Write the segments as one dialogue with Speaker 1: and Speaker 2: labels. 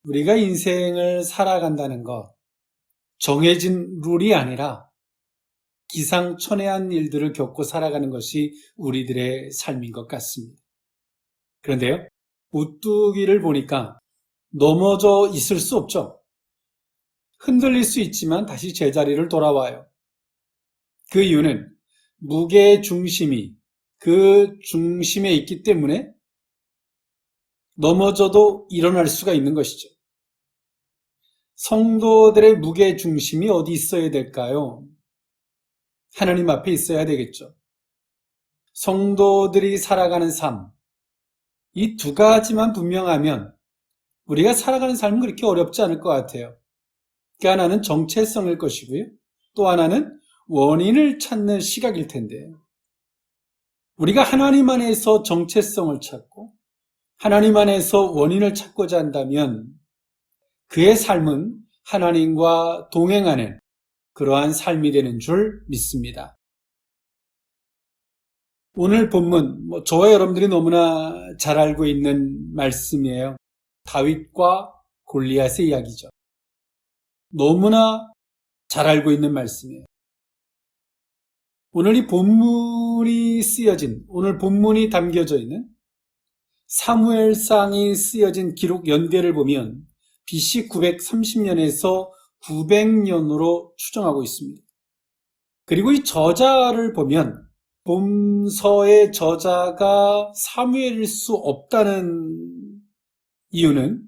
Speaker 1: 우리가 인생을 살아간다는 것, 정해진 룰이 아니라 기상천외한 일들을 겪고 살아가는 것이 우리들의 삶인 것 같습니다. 그런데요, 우뚝이를 보니까 넘어져 있을 수 없죠. 흔들릴 수 있지만 다시 제자리를 돌아와요. 그 이유는 무게의 중심이 그 중심에 있기 때문에 넘어져도 일어날 수가 있는 것이죠. 성도들의 무게 중심이 어디 있어야 될까요? 하나님 앞에 있어야 되겠죠. 성도들이 살아가는 삶, 이 두 가지만 분명하면 우리가 살아가는 삶은 그렇게 어렵지 않을 것 같아요. 그 하나는 정체성일 것이고요. 또 하나는 원인을 찾는 시각일 텐데요. 우리가 하나님 안에서 정체성을 찾고 하나님 안에서 원인을 찾고자 한다면 그의 삶은 하나님과 동행하는 그러한 삶이 되는 줄 믿습니다. 오늘 본문, 저와 여러분들이 너무나 잘 알고 있는 말씀이에요. 다윗과 골리앗의 이야기죠. 너무나 잘 알고 있는 말씀이에요. 오늘 이 본문이 쓰여진, 오늘 본문이 담겨져 있는 사무엘상이 쓰여진 기록 연대를 보면 BC 930년에서 900년으로 추정하고 있습니다. 그리고 이 저자를 보면 본서의 저자가 사무엘일 수 없다는 이유는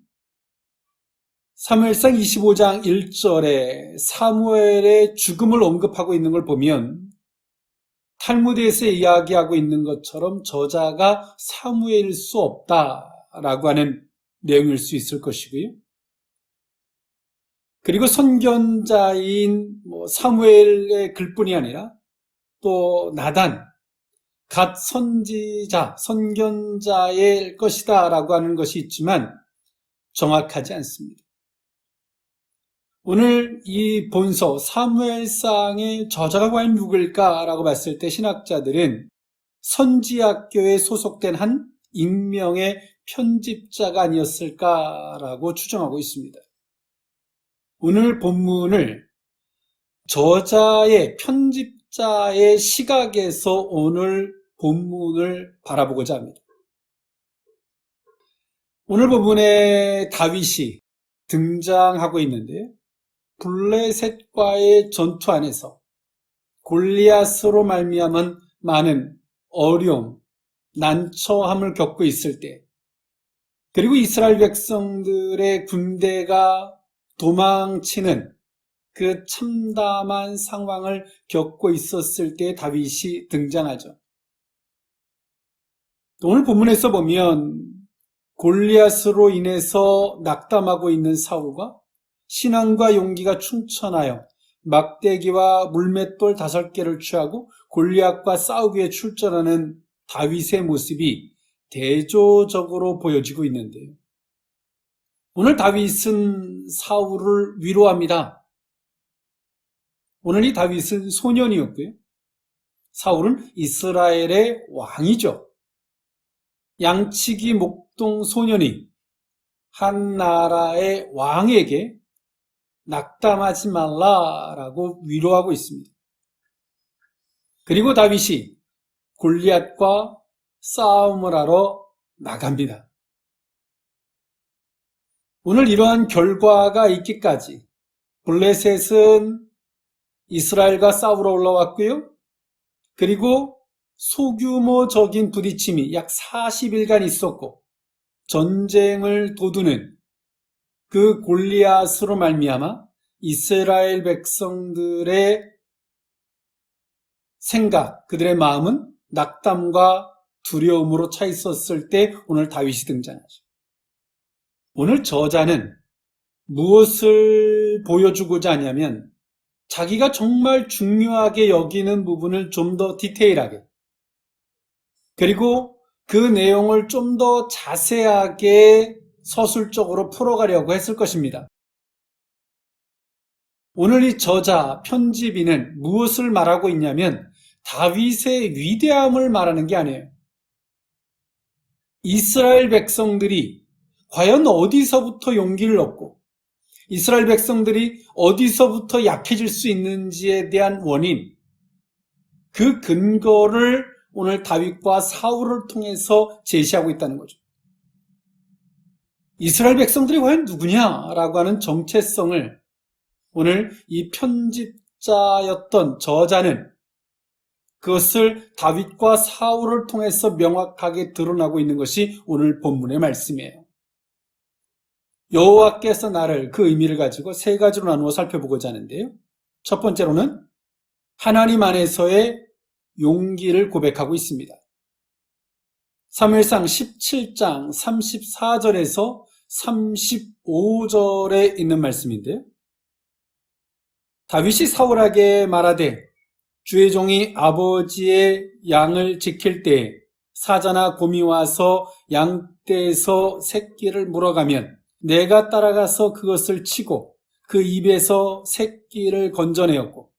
Speaker 1: 사무엘상 25장 1절에 사무엘의 죽음을 언급하고 있는 걸 보면 탈무드에서 이야기하고 있는 것처럼 저자가 사무엘일 수 없다라고 하는 내용일 수 있을 것이고요. 그리고 선견자인 사무엘의 글뿐이 아니라 또 나단, 갓 선지자, 선견자의 것이다 라고 하는 것이 있지만 정확하지 않습니다. 오늘 이 본서 사무엘상의 저자가 과연 누구일까라고 봤을 때 신학자들은 선지학교에 소속된 한 익명의 편집자가 아니었을까라고 추정하고 있습니다. 오늘 본문을 저자의 편집자의 시각에서 오늘 본문을 바라보고자 합니다. 오늘 본문에 다윗이 등장하고 있는데 블레셋과의 전투 안에서 골리앗으로 말미암은 많은 어려움, 난처함을 겪고 있을 때, 그리고 이스라엘 백성들의 군대가 도망치는 그 참담한 상황을 겪고 있었을 때 다윗이 등장하죠. 오늘 본문에서 보면 골리앗으로 인해서 낙담하고 있는 사울과 신앙과 용기가 충천하여 막대기와 물맷돌 5개를 취하고 골리앗과 싸우기 위해 출전하는 다윗의 모습이 대조적으로 보여지고 있는데요. 오늘 다윗은 사울을 위로합니다. 오늘 이 다윗은 소년이었고요. 사울은 이스라엘의 왕이죠. 양치기 목동 소년이 한 나라의 왕에게 낙담하지 말라라고 위로하고 있습니다. 그리고 다윗이 골리앗과 싸움을 하러 나갑니다. 오늘 이러한 결과가 있기까지 블레셋은 이스라엘과 싸우러 올라왔고요. 그리고 소규모적인 부딪힘이 약 40일간 있었고 전쟁을 도두는 그 골리앗으로 말미암아 이스라엘 백성들의 생각, 그들의 마음은 낙담과 두려움으로 차 있었을 때 오늘 다윗이 등장하죠. 오늘 저자는 무엇을 보여주고자 하냐면 자기가 정말 중요하게 여기는 부분을 좀 더 디테일하게, 그리고 그 내용을 좀 더 자세하게 서술적으로 풀어가려고 했을 것입니다. 오늘 이 저자, 편집인은 무엇을 말하고 있냐면 다윗의 위대함을 말하는 게 아니에요. 이스라엘 백성들이 과연 어디서부터 용기를 얻고 이스라엘 백성들이 어디서부터 약해질 수 있는지에 대한 원인, 그 근거를 오늘 다윗과 사울을 통해서 제시하고 있다는 거죠. 이스라엘 백성들이 과연 누구냐라고 하는 정체성을 오늘 이 편집자였던 저자는 그것을 다윗과 사울을 통해서 명확하게 드러나고 있는 것이 오늘 본문의 말씀이에요. 여호와께서 나를, 그 의미를 가지고 세 가지로 나누어 살펴보고자 하는데요. 첫 번째로는 하나님 안에서의 용기를 고백하고 있습니다. 사무엘상 17장 34절에서 35절에 있는 말씀인데요. 다윗이 사울에게 말하되 주의 종이 아버지의 양을 지킬 때 사자나 곰이 와서 양떼에서 새끼를 물어가면 내가 따라가서 그것을 치고 그 입에서 새끼를 건져내었고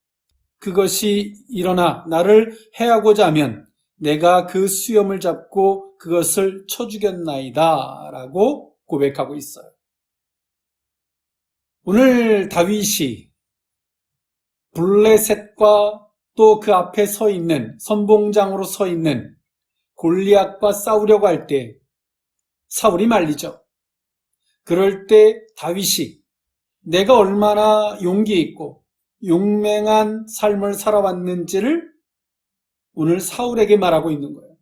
Speaker 1: 그것이 일어나 나를 해하고자 하면 내가 그 수염을 잡고 그것을 쳐 죽였나이다 라고 고백하고 있어요. 오늘 다윗이 블레셋과 또 그 앞에 서 있는, 선봉장으로 서 있는 골리앗과 싸우려고 할 때 사울이 말리죠. 그럴 때 다윗이 내가 얼마나 용기 있고 용맹한 삶을 살아왔는지를 오늘 사울에게 말하고 있는 거예요.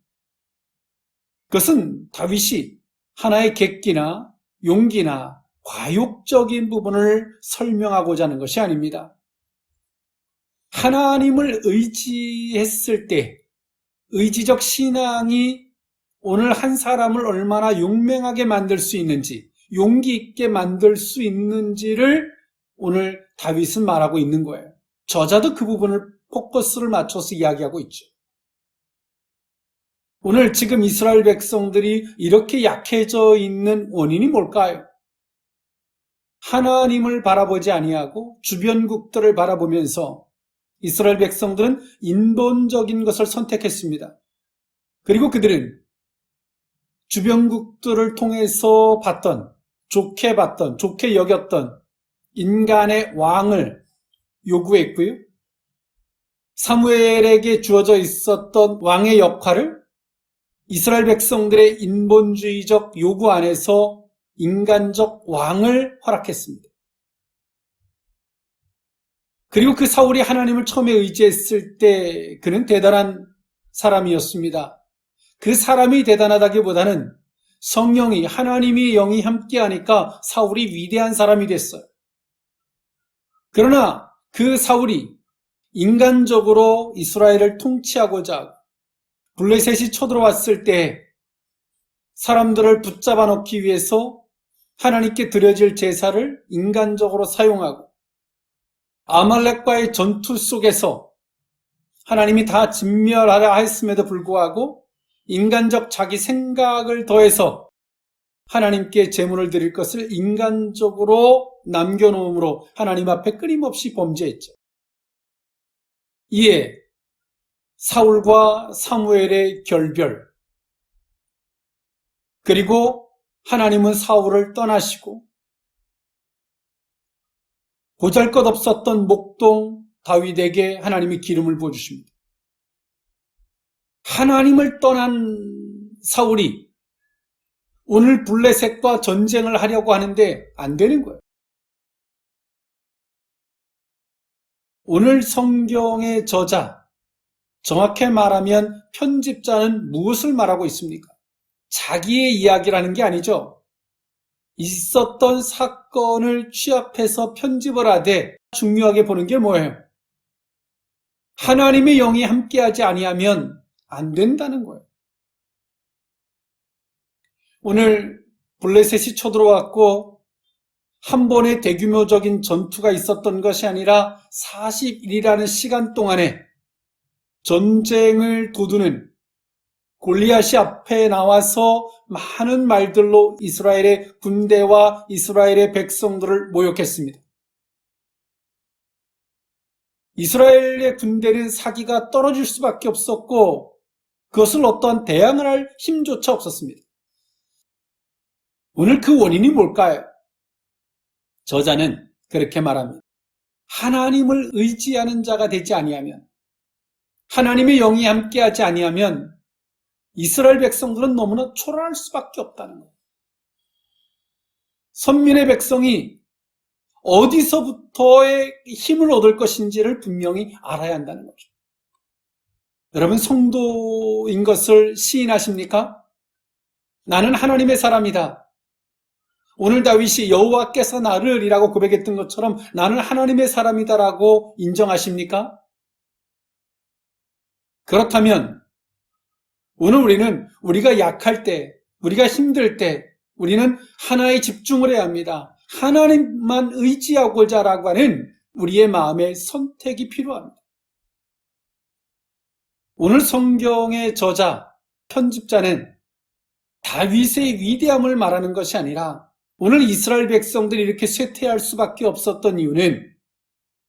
Speaker 1: 그것은 다윗이 하나의 객기나 용기나 과욕적인 부분을 설명하고자 하는 것이 아닙니다. 하나님을 의지했을 때 의지적 신앙이 오늘 한 사람을 얼마나 용맹하게 만들 수 있는지, 용기 있게 만들 수 있는지를 오늘 다윗은 말하고 있는 거예요. 저자도 그 부분을 포커스를 맞춰서 이야기하고 있죠. 오늘 지금 이스라엘 백성들이 이렇게 약해져 있는 원인이 뭘까요? 하나님을 바라보지 아니하고 주변국들을 바라보면서 이스라엘 백성들은 인본적인 것을 선택했습니다. 그리고 그들은 주변국들을 통해서 좋게 여겼던 인간의 왕을 요구했고요. 사무엘에게 주어져 있었던 왕의 역할을 이스라엘 백성들의 인본주의적 요구 안에서 인간적 왕을 허락했습니다. 그리고 그 사울이 하나님을 처음에 의지했을 때 그는 대단한 사람이었습니다. 그 사람이 대단하다기보다는 성령이, 하나님이 영이 함께하니까 사울이 위대한 사람이 됐어요. 그러나 그 사울이 인간적으로 이스라엘을 통치하고자 하고 블레셋이 쳐들어왔을 때 사람들을 붙잡아 놓기 위해서 하나님께 드려질 제사를 인간적으로 사용하고 아말렉과의 전투 속에서 하나님이 다 진멸하라 했음에도 불구하고 인간적 자기 생각을 더해서 하나님께 제물을 드릴 것을 인간적으로 남겨놓음으로 하나님 앞에 끊임없이 범죄했죠. 이에 사울과 사무엘의 결별, 그리고 하나님은 사울을 떠나시고 보잘것없었던 목동 다윗에게 하나님이 기름을 부어주십니다. 하나님을 떠난 사울이 오늘 블레셋과 전쟁을 하려고 하는데 안 되는 거예요. 오늘 성경의 저자, 정확히 말하면 편집자는 무엇을 말하고 있습니까? 자기의 이야기라는 게 아니죠. 있었던 사건을 취합해서 편집을 하되 중요하게 보는 게 뭐예요? 하나님의 영이 함께하지 아니하면 안 된다는 거예요. 오늘 블레셋이 쳐들어왔고 한 번의 대규모적인 전투가 있었던 것이 아니라 40일이라는 시간 동안에 전쟁을 도두는 골리앗이 앞에 나와서 많은 말들로 이스라엘의 군대와 이스라엘의 백성들을 모욕했습니다. 이스라엘의 군대는 사기가 떨어질 수밖에 없었고 그것을 어떠한 대항을 할 힘조차 없었습니다. 오늘 그 원인이 뭘까요? 저자는 그렇게 말합니다. 하나님을 의지하는 자가 되지 아니하면, 하나님의 영이 함께하지 아니하면 이스라엘 백성들은 너무나 초라할 수밖에 없다는 거예요. 선민의 백성이 어디서부터의 힘을 얻을 것인지를 분명히 알아야 한다는 거죠. 여러분, 성도인 것을 시인하십니까? 나는 하나님의 사람이다. 오늘 다윗이 여호와께서 나를 이라고 고백했던 것처럼 나는 하나님의 사람이다라고 인정하십니까? 그렇다면 오늘 우리는 우리가 약할 때, 우리가 힘들 때 우리는 하나에 집중을 해야 합니다. 하나님만 의지하고자라고 하는 우리의 마음의 선택이 필요합니다. 오늘 성경의 저자, 편집자는 다윗의 위대함을 말하는 것이 아니라 오늘 이스라엘 백성들이 이렇게 쇠퇴할 수밖에 없었던 이유는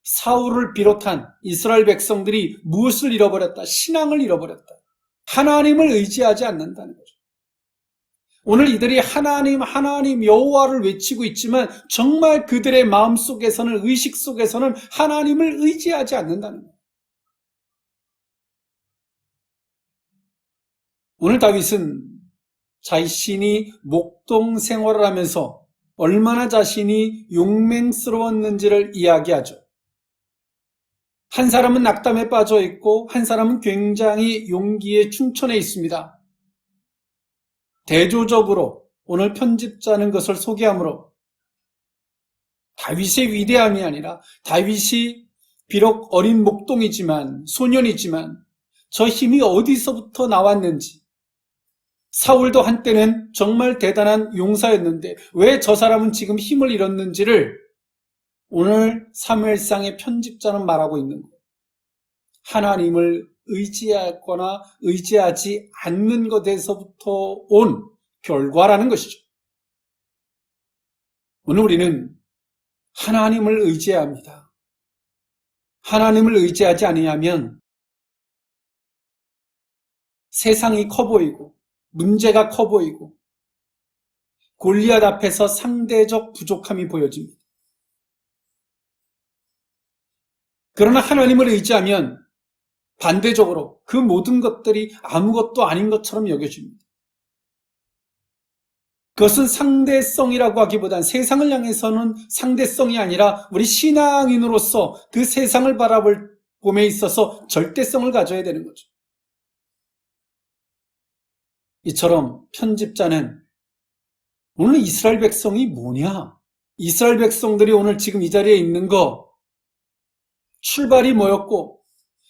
Speaker 1: 사울을 비롯한 이스라엘 백성들이 무엇을 잃어버렸다? 신앙을 잃어버렸다. 하나님을 의지하지 않는다는 거죠. 오늘 이들이 하나님, 하나님, 여호와를 외치고 있지만 정말 그들의 마음속에서는, 의식 속에서는 하나님을 의지하지 않는다는 거예요. 오늘 다윗은 자신이 목동 생활을 하면서 얼마나 자신이 용맹스러웠는지를 이야기하죠. 한 사람은 낙담에 빠져 있고 한 사람은 굉장히 용기에 충천해 있습니다. 대조적으로 오늘 편집자는 것을 소개하므로 다윗의 위대함이 아니라 다윗이 비록 어린 목동이지만, 소년이지만 저 힘이 어디서부터 나왔는지, 사울도 한때는 정말 대단한 용사였는데 왜 저 사람은 지금 힘을 잃었는지를 오늘 사무엘상의 편집자는 말하고 있는 거예요. 하나님을 의지하거나 의지하지 않는 것에서부터 온 결과라는 것이죠. 오늘 우리는 하나님을 의지해야 합니다. 하나님을 의지하지 아니하면 세상이 커 보이고 문제가 커 보이고 골리앗 앞에서 상대적 부족함이 보여집니다. 그러나 하나님을 의지하면 반대적으로 그 모든 것들이 아무것도 아닌 것처럼 여겨집니다. 그것은 상대성이라고 하기보단 세상을 향해서는 상대성이 아니라 우리 신앙인으로서 그 세상을 바라볼 봄에 있어서 절대성을 가져야 되는 거죠. 이처럼 편집자는 오늘 이스라엘 백성이 뭐냐? 이스라엘 백성들이 오늘 지금 이 자리에 있는 거 출발이 뭐였고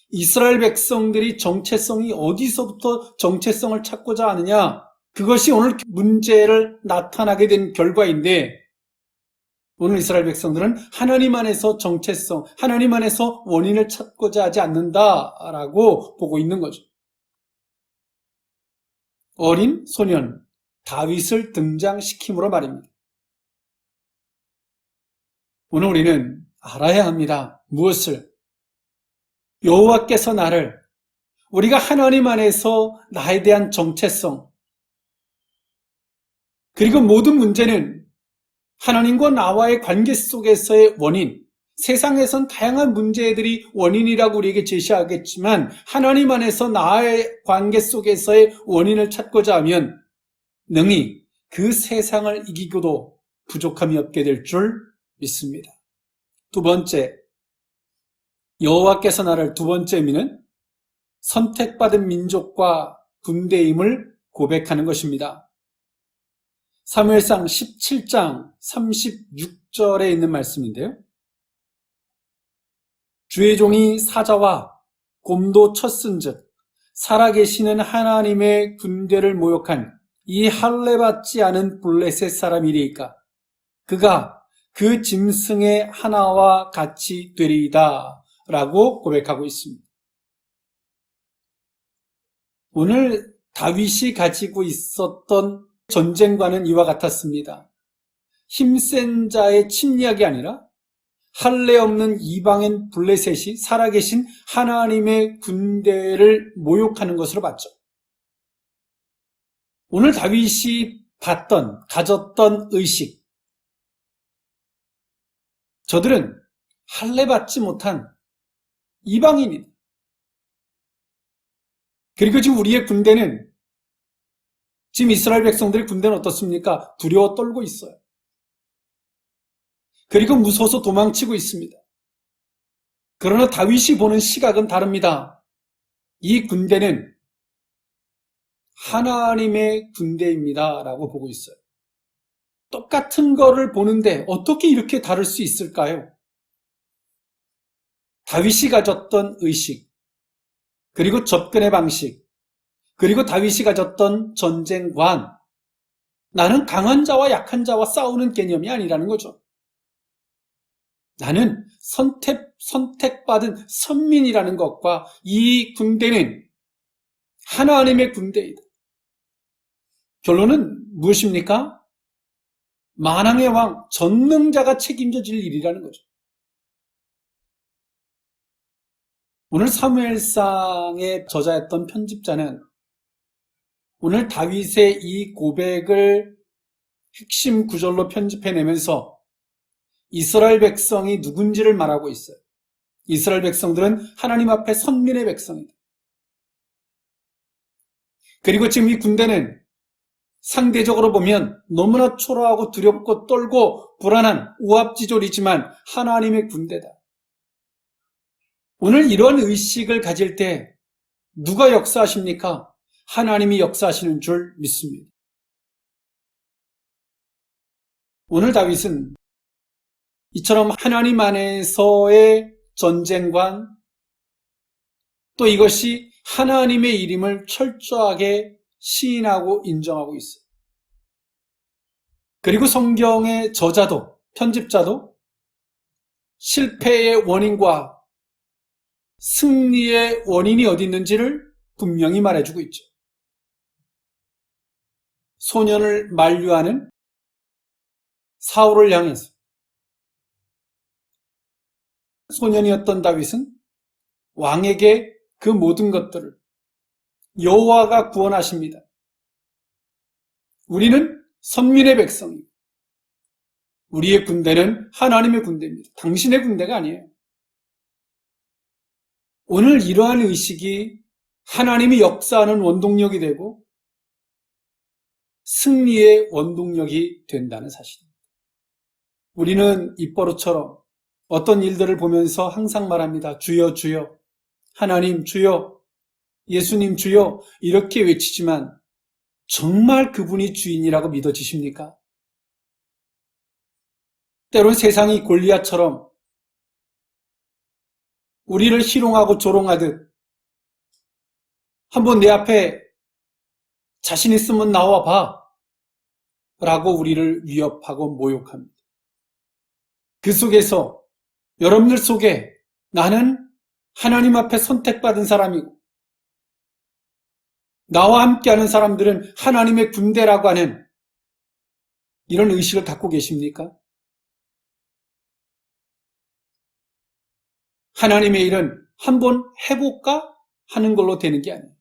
Speaker 1: 이스라엘 백성들이 정체성이 어디서부터 정체성을 찾고자 하느냐? 그것이 오늘 문제를 나타나게 된 결과인데 오늘 이스라엘 백성들은 하나님 안에서 정체성, 하나님 안에서 원인을 찾고자 하지 않는다라고 보고 있는 거죠. 어린 소년 다윗을 등장시킴으로 말입니다. 오늘 우리는 알아야 합니다. 무엇을? 여호와께서 나를, 우리가 하나님 안에서 나에 대한 정체성, 그리고 모든 문제는 하나님과 나와의 관계 속에서의 원인, 세상에선 다양한 문제들이 원인이라고 우리에게 제시하겠지만 하나님 안에서 나의 관계 속에서의 원인을 찾고자 하면 능히 그 세상을 이기고도 부족함이 없게 될 줄 믿습니다. 두 번째, 여호와께서 나를, 두 번째 의미는 선택받은 민족과 군대임을 고백하는 것입니다. 사무엘상 17장 36절에 있는 말씀인데요. 주의 종이 사자와 곰도 쳤은즉 살아계시는 하나님의 군대를 모욕한 이 할례받지 않은 블레셋 사람이리이까 그가 그 짐승의 하나와 같이 되리이다 라고 고백하고 있습니다. 오늘 다윗이 가지고 있었던 전쟁과는 이와 같았습니다. 힘센 자의 침략이 아니라 할례 없는 이방인 블레셋이 살아계신 하나님의 군대를 모욕하는 것으로 봤죠. 오늘 다윗이 가졌던 의식. 저들은 할례 받지 못한 이방인이다. 그리고 지금 우리의 군대는, 지금 이스라엘 백성들의 군대는 어떻습니까? 두려워 떨고 있어요. 그리고 무서워서 도망치고 있습니다. 그러나 다윗이 보는 시각은 다릅니다. 이 군대는 하나님의 군대입니다 라고 보고 있어요. 똑같은 거를 보는데 어떻게 이렇게 다를 수 있을까요? 다윗이 가졌던 의식, 그리고 접근의 방식, 그리고 다윗이 가졌던 전쟁관, 나는 강한 자와 약한 자와 싸우는 개념이 아니라는 거죠. 나는 선택받은 선민이라는 것과 이 군대는 하나님의 군대이다. 결론은 무엇입니까? 만왕의 왕, 전능자가 책임져질 일이라는 거죠. 오늘 사무엘상의 저자였던 편집자는 오늘 다윗의 이 고백을 핵심 구절로 편집해내면서 이스라엘 백성이 누군지를 말하고 있어요. 이스라엘 백성들은 하나님 앞에 선민의 백성이다. 그리고 지금 이 군대는 상대적으로 보면 너무나 초라하고 두렵고 떨고 불안한 우압지졸이지만 하나님의 군대다. 오늘 이런 의식을 가질 때 누가 역사하십니까? 하나님이 역사하시는 줄 믿습니다. 오늘 다윗은 이처럼 하나님 안에서의 전쟁관, 또 이것이 하나님의 일임을 철저하게 시인하고 인정하고 있어요. 그리고 성경의 저자도, 편집자도 실패의 원인과 승리의 원인이 어디 있는지를 분명히 말해주고 있죠. 소년을 만류하는 사울을 향해서 소년이었던 다윗은 왕에게 그 모든 것들을 여호와가 구원하십니다. 우리는 선민의 백성이고 우리의 군대는 하나님의 군대입니다. 당신의 군대가 아니에요. 오늘 이러한 의식이 하나님이 역사하는 원동력이 되고 승리의 원동력이 된다는 사실입니다. 우리는 입버릇처럼 어떤 일들을 보면서 항상 말합니다. 주여 주여, 하나님 주여, 예수님 주여 이렇게 외치지만 정말 그분이 주인이라고 믿어지십니까? 때론 세상이 골리앗처럼 우리를 희롱하고 조롱하듯 한번 내 앞에 자신 있으면 나와 봐 라고 우리를 위협하고 모욕합니다. 그 속에서 여러분들 속에 나는 하나님 앞에 선택받은 사람이고 나와 함께하는 사람들은 하나님의 군대라고 하는 이런 의식을 갖고 계십니까? 하나님의 일은 한번 해볼까 하는 걸로 되는 게 아니에요.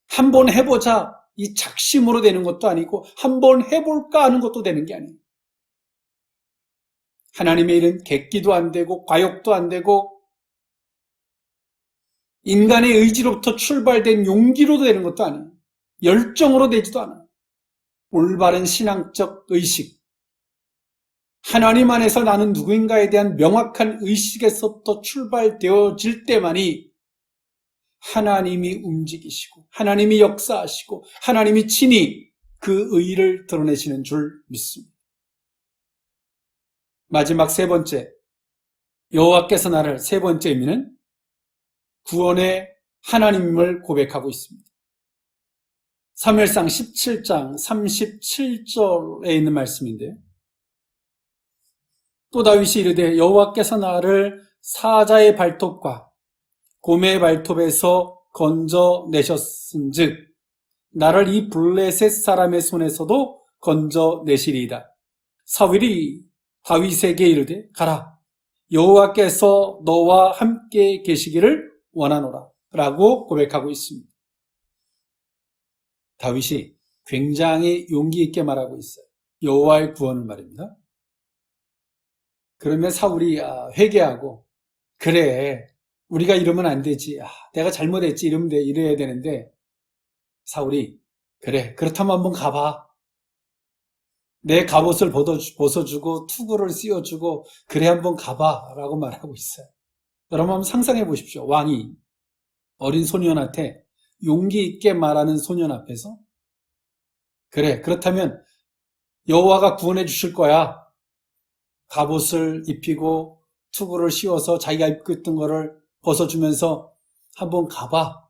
Speaker 1: 한번 해보자 이 작심으로 되는 것도 아니고 한번 해볼까 하는 것도 되는 게 아니에요. 하나님의 일은 객기도 안 되고 과욕도 안 되고 인간의 의지로부터 출발된 용기로도 되는 것도 아니에요. 열정으로 되지도 않아요. 올바른 신앙적 의식, 하나님 안에서 나는 누구인가에 대한 명확한 의식에서부터 출발되어질 때만이 하나님이 움직이시고 하나님이 역사하시고 하나님이 친히 그 의를 드러내시는 줄 믿습니다. 마지막 세 번째, 여호와께서 나를, 세 번째 의미는 구원의 하나님임을 고백하고 있습니다. 사무엘상 17장 37절에 있는 말씀인데요. 또 다윗이 이르되 여호와께서 나를 사자의 발톱과 곰의 발톱에서 건져내셨은즉 나를 이 블레셋 사람의 손에서도 건져내시리이다. 사울이 다윗에게 이르되 가라, 여호와께서 너와 함께 계시기를 원하노라 라고 고백하고 있습니다. 다윗이 굉장히 용기 있게 말하고 있어요. 여호와의 구원을 말입니다. 그러면 사울이 회개하고 그래 우리가 이러면 안 되지. 내가 잘못했지 이래야 되는데 사울이 그래 그렇다면 한번 가봐. 내 갑옷을 벗어주고 투구를 씌워주고 그래 한번 가봐 라고 말하고 있어요. 여러분 한번 상상해 보십시오. 왕이 어린 소년한테 용기 있게 말하는 소년 앞에서 그래 그렇다면 여호와가 구원해 주실 거야. 갑옷을 입히고 투구를 씌워서 자기가 입고 있던 거를 벗어주면서 한번 가봐.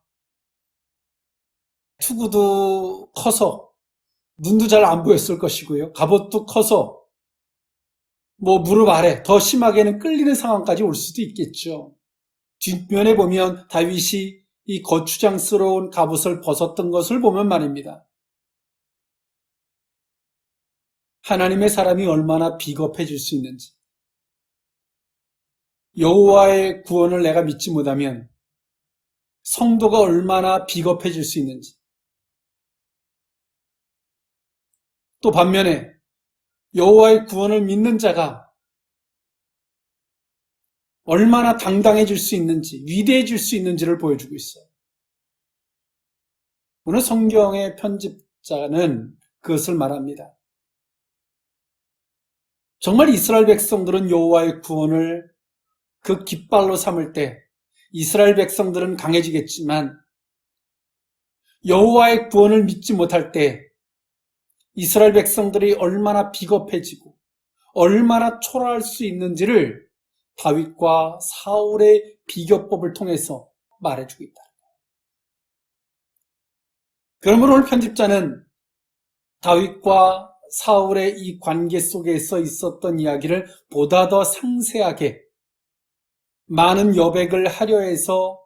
Speaker 1: 투구도 커서 눈도 잘 안 보였을 것이고요. 갑옷도 커서 무릎 아래 더 심하게는 끌리는 상황까지 올 수도 있겠죠. 뒷면에 보면 다윗이 이 거추장스러운 갑옷을 벗었던 것을 보면 말입니다. 하나님의 사람이 얼마나 비겁해질 수 있는지, 여호와의 구원을 내가 믿지 못하면 성도가 얼마나 비겁해질 수 있는지, 또 반면에 여호와의 구원을 믿는 자가 얼마나 당당해질 수 있는지, 위대해질 수 있는지를 보여주고 있어요. 오늘 성경의 편집자는 그것을 말합니다. 정말 이스라엘 백성들은 여호와의 구원을 그 깃발로 삼을 때 이스라엘 백성들은 강해지겠지만 여호와의 구원을 믿지 못할 때 이스라엘 백성들이 얼마나 비겁해지고 얼마나 초라할 수 있는지를 다윗과 사울의 비교법을 통해서 말해주고 있다. 그러므로 오늘 편집자는 다윗과 사울의 이 관계 속에서 있었던 이야기를 보다 더 상세하게 많은 여백을 하려 해서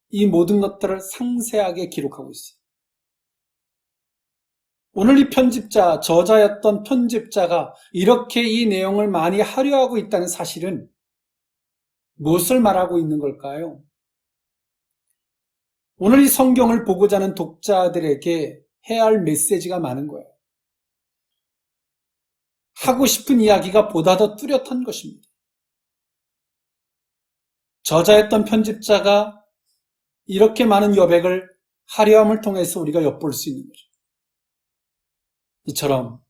Speaker 1: 이 모든 것들을 상세하게 기록하고 있어요. 오늘 이 편집자, 저자였던 편집자가 이렇게 이 내용을 많이 하려 하고 있다는 사실은 무엇을 말하고 있는 걸까요? 오늘 이 성경을 보고자 하는 독자들에게 해야 할 메시지가 많은 거예요. 하고 싶은 이야기가 보다 더 뚜렷한 것입니다. 저자였던 편집자가 이렇게 많은 여백을 하려함을 통해서 우리가 엿볼 수 있는 거죠. 이처럼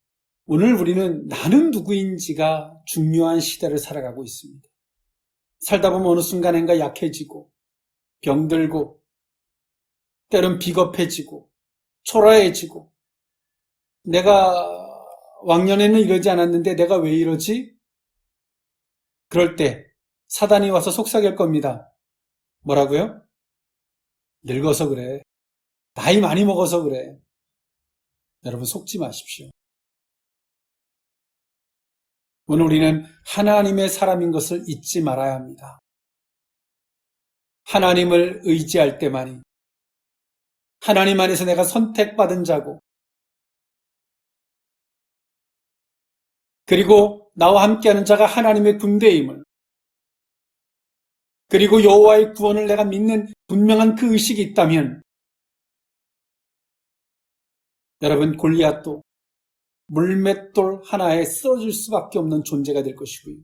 Speaker 1: 오늘 우리는 나는 누구인지가 중요한 시대를 살아가고 있습니다. 살다 보면 어느 순간엔가 약해지고 병들고 때론 비겁해지고 초라해지고 내가 왕년에는 이러지 않았는데 내가 왜 이러지? 그럴 때 사단이 와서 속삭일 겁니다. 뭐라고요? 늙어서 그래. 나이 많이 먹어서 그래. 여러분 속지 마십시오. 오늘 우리는 하나님의 사람인 것을 잊지 말아야 합니다. 하나님을 의지할 때만이 하나님 안에서 내가 선택받은 자고 그리고 나와 함께하는 자가 하나님의 군대임을 그리고 여호와의 구원을 내가 믿는 분명한 그 의식이 있다면 여러분 골리앗도 물맷돌 하나에 쓰러질 수밖에 없는 존재가 될 것이고요.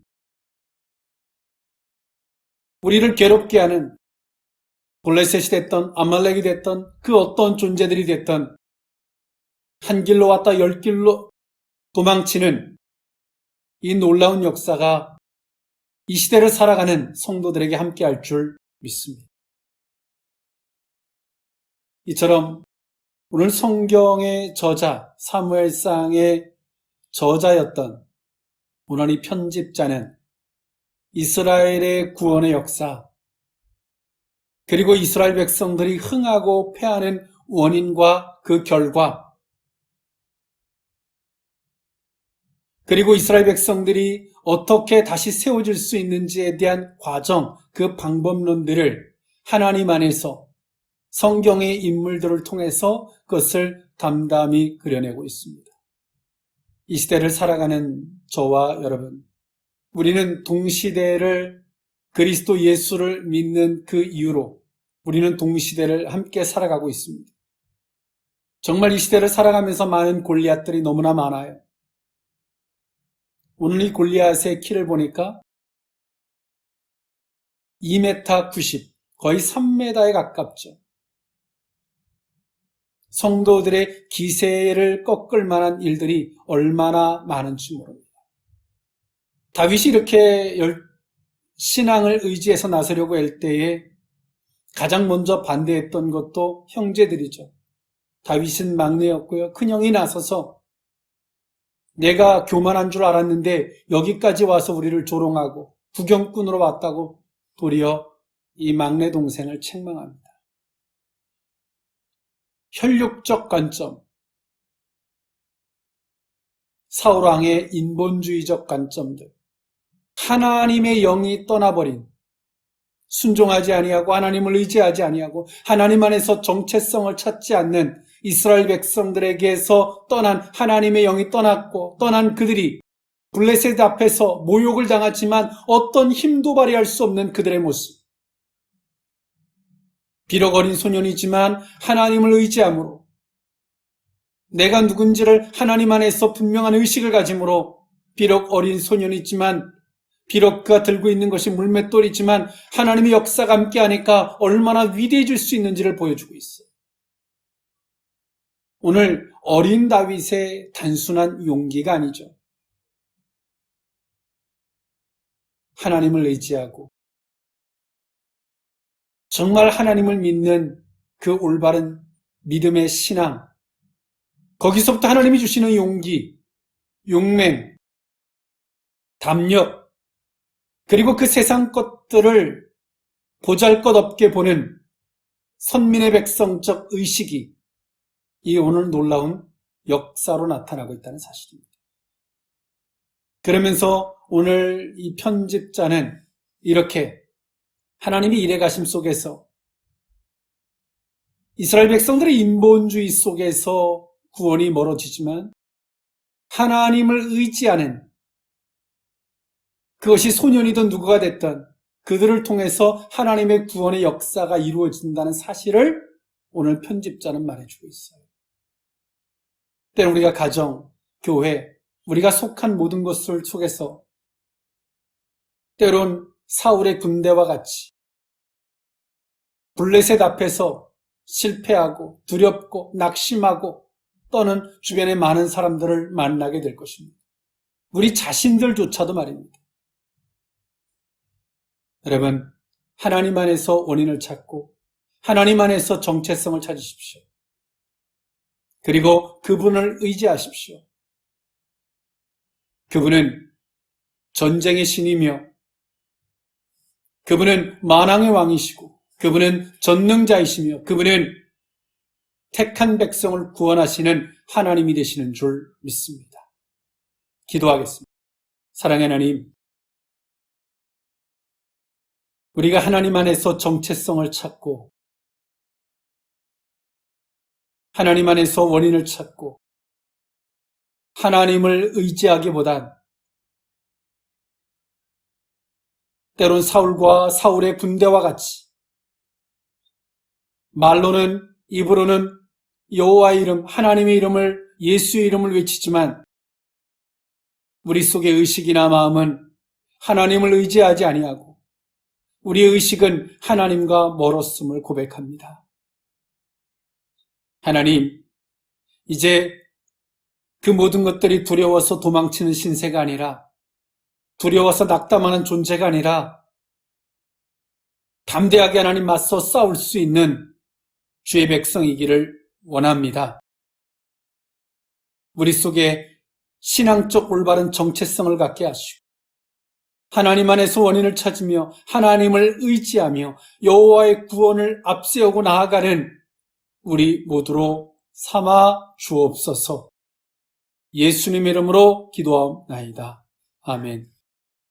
Speaker 1: 우리를 괴롭게 하는 블레셋이 됐던 아말렉이 됐던 그 어떤 존재들이 됐던 한 길로 왔다 열 길로 도망치는 이 놀라운 역사가 이 시대를 살아가는 성도들에게 함께할 줄 믿습니다. 이처럼 오늘 성경의 저자 사무엘상의 저자였던 오늘 이 편집자는 이스라엘의 구원의 역사 그리고 이스라엘 백성들이 흥하고 패하는 원인과 그 결과 그리고 이스라엘 백성들이 어떻게 다시 세워질 수 있는지에 대한 과정, 그 방법론들을 하나님 안에서 성경의 인물들을 통해서 그것을 담담히 그려내고 있습니다. 이 시대를 살아가는 저와 여러분, 우리는 동시대를 그리스도 예수를 믿는 그 이유로 우리는 동시대를 함께 살아가고 있습니다. 정말 이 시대를 살아가면서 많은 골리앗들이 너무나 많아요. 오늘 이 골리앗의 키를 보니까 2m 90, 거의 3m에 가깝죠. 성도들의 기세를 꺾을 만한 일들이 얼마나 많은지 모릅니다. 다윗이 이렇게 신앙을 의지해서 나서려고 할 때에 가장 먼저 반대했던 것도 형제들이죠. 다윗은 막내였고요. 큰형이 나서서 내가 교만한 줄 알았는데 여기까지 와서 우리를 조롱하고 구경꾼으로 왔다고 도리어 이 막내 동생을 책망합니다. 혈육적 관점, 사울왕의 인본주의적 관점들, 하나님의 영이 떠나버린, 순종하지 아니하고 하나님을 의지하지 아니하고 하나님 안에서 정체성을 찾지 않는 이스라엘 백성들에게서 떠난 하나님의 영이 떠났고 떠난 그들이 블레셋 앞에서 모욕을 당하지만 어떤 힘도 발휘할 수 없는 그들의 모습. 비록 어린 소년이지만 하나님을 의지함으로 내가 누군지를 하나님 안에서 분명한 의식을 가짐으로 비록 어린 소년이지만 비록 그가 들고 있는 것이 물맷돌이지만 하나님의 역사가 함께하니까 얼마나 위대해질 수 있는지를 보여주고 있어요. 오늘 어린 다윗의 단순한 용기가 아니죠. 하나님을 의지하고 정말 하나님을 믿는 그 올바른 믿음의 신앙, 거기서부터 하나님이 주시는 용기, 용맹, 담력, 그리고 그 세상 것들을 보잘것없게 보는 선민의 백성적 의식이 이 오늘 놀라운 역사로 나타나고 있다는 사실입니다. 그러면서 오늘 이 편집자는 이렇게 하나님이 일해 가심 속에서 이스라엘 백성들의 인본주의 속에서 구원이 멀어지지만 하나님을 의지하는 그것이 소년이든 누구가 됐든 그들을 통해서 하나님의 구원의 역사가 이루어진다는 사실을 오늘 편집자는 말해주고 있어요. 때로 우리가 가정, 교회, 우리가 속한 모든 것을 속에서 때론 사울의 군대와 같이 블레셋 앞에서 실패하고 두렵고 낙심하고 떠는 주변의 많은 사람들을 만나게 될 것입니다. 우리 자신들조차도 말입니다. 여러분, 하나님 안에서 원인을 찾고 하나님 안에서 정체성을 찾으십시오. 그리고 그분을 의지하십시오. 그분은 전쟁의 신이며 그분은 만왕의 왕이시고 그분은 전능자이시며 그분은 택한 백성을 구원하시는 하나님이 되시는 줄 믿습니다. 기도하겠습니다. 사랑의 하나님, 우리가 하나님 안에서 정체성을 찾고 하나님 안에서 원인을 찾고 하나님을 의지하기보단 때론 사울과 사울의 군대와 같이 말로는 입으로는 여호와의 이름, 하나님의 이름을, 예수의 이름을 외치지만 우리 속의 의식이나 마음은 하나님을 의지하지 아니하고 우리의 의식은 하나님과 멀었음을 고백합니다. 하나님, 이제 그 모든 것들이 두려워서 도망치는 신세가 아니라 두려워서 낙담하는 존재가 아니라 담대하게 하나님 맞서 싸울 수 있는 주의 백성이기를 원합니다. 우리 속에 신앙적 올바른 정체성을 갖게 하시고 하나님 안에서 원인을 찾으며 하나님을 의지하며 여호와의 구원을 앞세우고 나아가는 우리 모두로 삼아 주옵소서. 예수님의 이름으로 기도하옵나이다. 아멘.